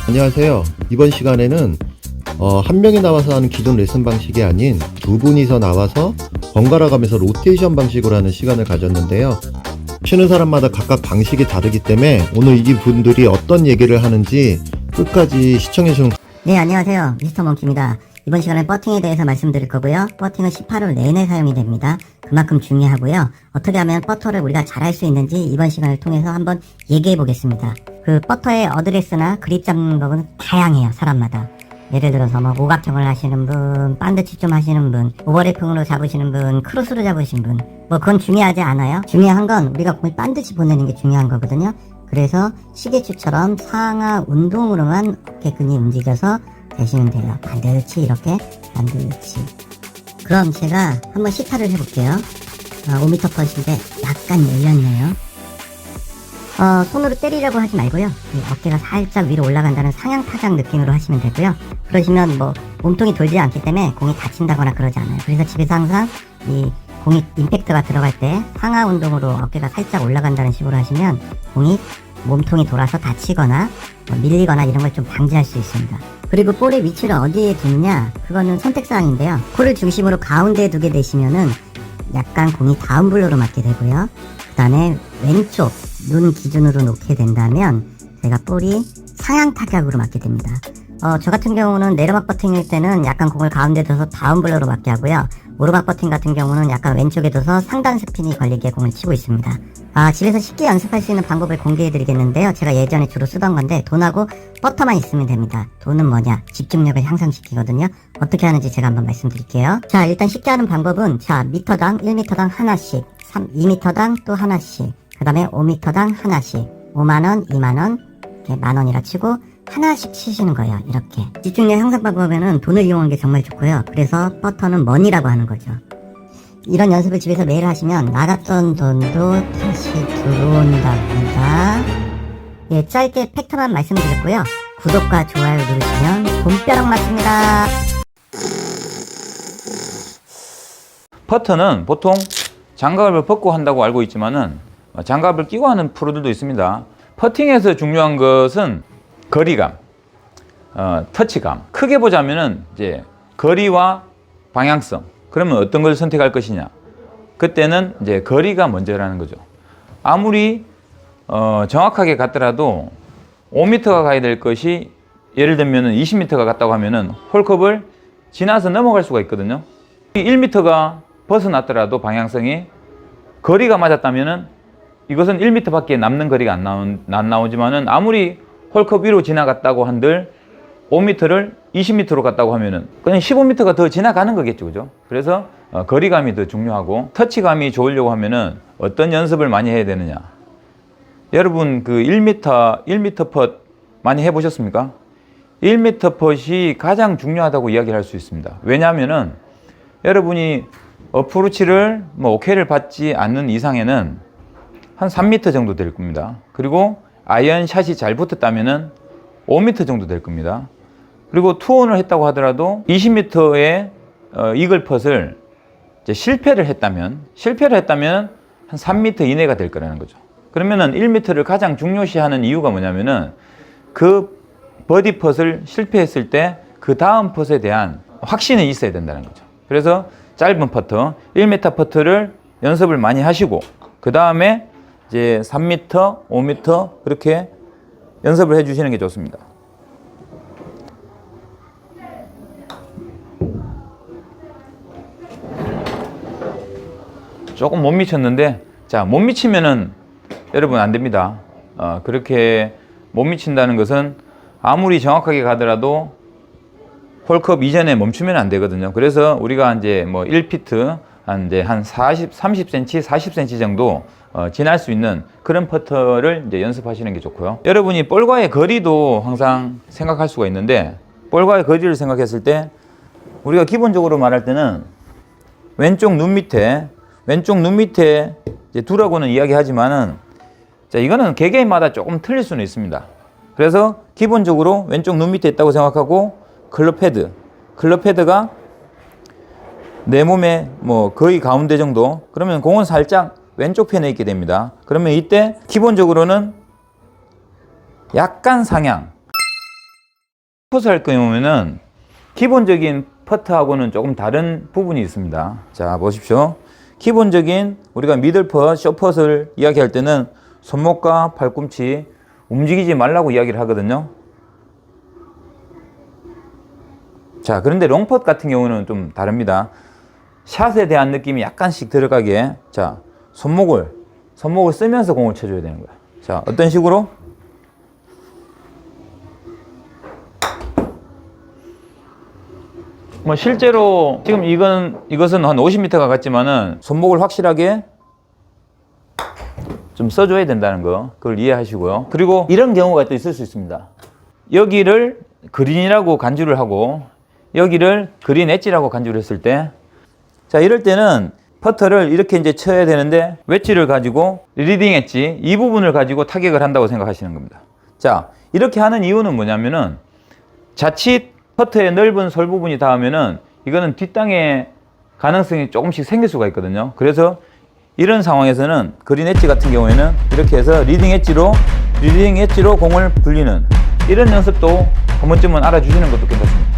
안녕하세요. 이번 시간에는 한 명이 나와서 하는 기존 레슨 방식이 아닌 두 분이서 나와서 번갈아 가면서 로테이션 방식으로 하는 시간을 가졌는데요. 치는 사람마다 각각 방식이 다르기 때문에 오늘 이 분들이 어떤 얘기를 하는지 끝까지 시청해주는. 네, 안녕하세요. 미스터 몽키입니다. 이번 시간에 버팅에 대해서 말씀드릴 거고요. 버팅은 18홀 내내 사용이 됩니다. 그만큼 중요하고요. 어떻게 하면 버터를 우리가 잘할 수 있는지 이번 시간을 통해서 한번 얘기해 보겠습니다. 그 버터의 어드레스나 그립 잡는 법은 다양해요, 사람마다. 예를 들어서 뭐 오각형을 하시는 분, 반드치 좀 하시는 분, 오버래핑으로 잡으시는 분, 크로스로 잡으시는 분, 뭐 그건 중요하지 않아요. 중요한 건 우리가 공을 반드치 보내는 게 중요한 거거든요. 그래서 시계추처럼 상하 운동으로만 어깨끈이 움직여서 되시면 돼요. 반드치 이렇게, 반드치. 그럼 제가 한번 시타를 해볼게요. 5m 컷인데 약간 열렸네요. 손으로 때리려고 하지 말고요. 어깨가 살짝 위로 올라간다는 상향 타작 느낌으로 하시면 되고요. 그러시면 뭐 몸통이 돌지 않기 때문에 공이 다친다거나 그러지 않아요. 그래서 집에서 항상 이 공이 임팩트가 들어갈 때 상하 운동으로 어깨가 살짝 올라간다는 식으로 하시면 공이 몸통이 돌아서 다치거나 밀리거나 이런 걸 좀 방지할 수 있습니다. 그리고 볼의 위치를 어디에 두느냐, 그거는 선택사항인데요. 볼을 중심으로 가운데에 두게 되시면은 약간 공이 다운블로로 맞게 되고요. 그 다음에 왼쪽 눈 기준으로 놓게 된다면 제가 볼이 상향 타격으로 맞게 됩니다. 저 같은 경우는 내리막 버팅일 때는 약간 공을 가운데 둬서 다운블로로 맞게 하고요. 오르막 버팅 같은 경우는 약간 왼쪽에 둬서 상단 스핀이 걸리게 공을 치고 있습니다. 집에서 쉽게 연습할 수 있는 방법을 공개해 드리겠는데요. 제가 예전에 주로 쓰던 건데 돈하고 버터만 있으면 됩니다. 돈은 뭐냐? 집중력을 향상시키거든요. 어떻게 하는지 제가 한번 말씀드릴게요. 자, 일단 쉽게 하는 방법은 미터당 1m당 하나씩, 2m당 또 하나씩, 그 다음에 5m당 하나씩, 5만원, 2만원, 이렇게 만원이라 치고 하나씩 치시는 거예요. 이렇게 집중력 향상 방법에는 돈을 이용하는 게 정말 좋고요. 그래서 버터는 머니라고 하는 거죠. 이런 연습을 집에서 매일 하시면 나갔던 돈도 다시 들어온답니다. 예, 짧게 팩트만 말씀드렸고요. 구독과 좋아요 누르시면 돈벼락 맞습니다. 퍼터는 보통 장갑을 벗고 한다고 알고 있지만은 장갑을 끼고 하는 프로들도 있습니다. 퍼팅에서 중요한 것은 거리감, 터치감. 크게 보자면은 이제 거리와 방향성. 그러면 어떤 걸 선택할 것이냐? 그때는 이제 거리가 먼저라는 거죠. 아무리 정확하게 갔더라도 5m가 가야 될 것이 예를 들면은 20m가 갔다고 하면은 홀컵을 지나서 넘어갈 수가 있거든요. 1m가 벗어났더라도 방향성이 거리가 맞았다면은 이것은 1m밖에 남는 거리가 안 나오지만은 아무리 홀컵 위로 지나갔다고 한들 5m를 20m로 갔다고 하면은 그냥 15m가 더 지나가는 거겠죠, 그죠? 그래서 거리감이 더 중요하고 터치감이 좋으려고 하면은 어떤 연습을 많이 해야 되느냐? 여러분 그 1m 펫 많이 해보셨습니까? 1m 펫이 가장 중요하다고 이야기를 할 수 있습니다. 왜냐하면은 여러분이 어프로치를 오케이를 받지 않는 이상에는 한 3m 정도 될 겁니다. 그리고 아이언샷이 잘 붙었다면은 5m 정도 될 겁니다. 그리고 투혼을 했다고 하더라도 20m의 이글 펫을 이제 실패를 했다면 한 3m 이내가 될 거라는 거죠. 그러면은 1m를 가장 중요시하는 이유가 뭐냐면은 그 버디 펫을 실패했을 때 그 다음 펫에 대한 확신이 있어야 된다는 거죠. 그래서 짧은 퍼터, 1m 퍼터를 연습을 많이 하시고 그 다음에 이제 3m, 5m 그렇게 연습을 해 주시는 게 좋습니다. 조금 못 미쳤는데, 자, 못 미치면은 여러분 안 됩니다. 그렇게 못 미친다는 것은 아무리 정확하게 가더라도 홀컵 이전에 멈추면 안 되거든요. 그래서 우리가 이제 뭐 1피트 한 30cm, 40cm 정도 지날 수 있는 그런 퍼터를 이제 연습하시는 게 좋고요. 여러분이 볼과의 거리도 항상 생각할 수가 있는데, 볼과의 거리를 생각했을 때 우리가 기본적으로 말할 때는 왼쪽 눈 밑에 이제 두라고는 이야기하지만은, 자, 이거는 개개인마다 조금 틀릴 수는 있습니다. 그래서 기본적으로 왼쪽 눈 밑에 있다고 생각하고 클럽 헤드가 내 몸의 뭐 거의 가운데 정도, 그러면 공은 살짝 왼쪽 편에 있게 됩니다. 그러면 이때 기본적으로는 약간 상향, 퍼트 할 경우에는 기본적인 퍼트하고는 조금 다른 부분이 있습니다. 자, 보십시오. 기본적인 우리가 미들퍼, 쇼퍼트를 이야기할 때는 손목과 팔꿈치 움직이지 말라고 이야기를 하거든요. 자, 그런데 롱퍼트 같은 경우는 좀 다릅니다. 샷에 대한 느낌이 약간씩 들어가게, 자, 손목을 쓰면서 공을 쳐줘야 되는 거야. 자, 어떤 식으로? 뭐 실제로 지금 이것은 한 50m가 같지만은 손목을 확실하게 좀 써줘야 된다는 거, 그걸 이해하시고요. 그리고 이런 경우가 또 있을 수 있습니다. 여기를 그린이라고 간주를 하고 여기를 그린 엣지라고 간주를 했을 때, 자, 이럴 때는 퍼터를 이렇게 이제 쳐야 되는데 웨지를 가지고 리딩 엣지 이 부분을 가지고 타격을 한다고 생각하시는 겁니다. 자, 이렇게 하는 이유는 뭐냐면은 자칫 퍼터의 넓은 솔 부분이 닿으면은 이거는 뒷땅의 가능성이 조금씩 생길 수가 있거든요. 그래서 이런 상황에서는 그린 엣지 같은 경우에는 이렇게 해서 리딩 엣지로 공을 굴리는 이런 연습도 한 번쯤은 알아주시는 것도 괜찮습니다.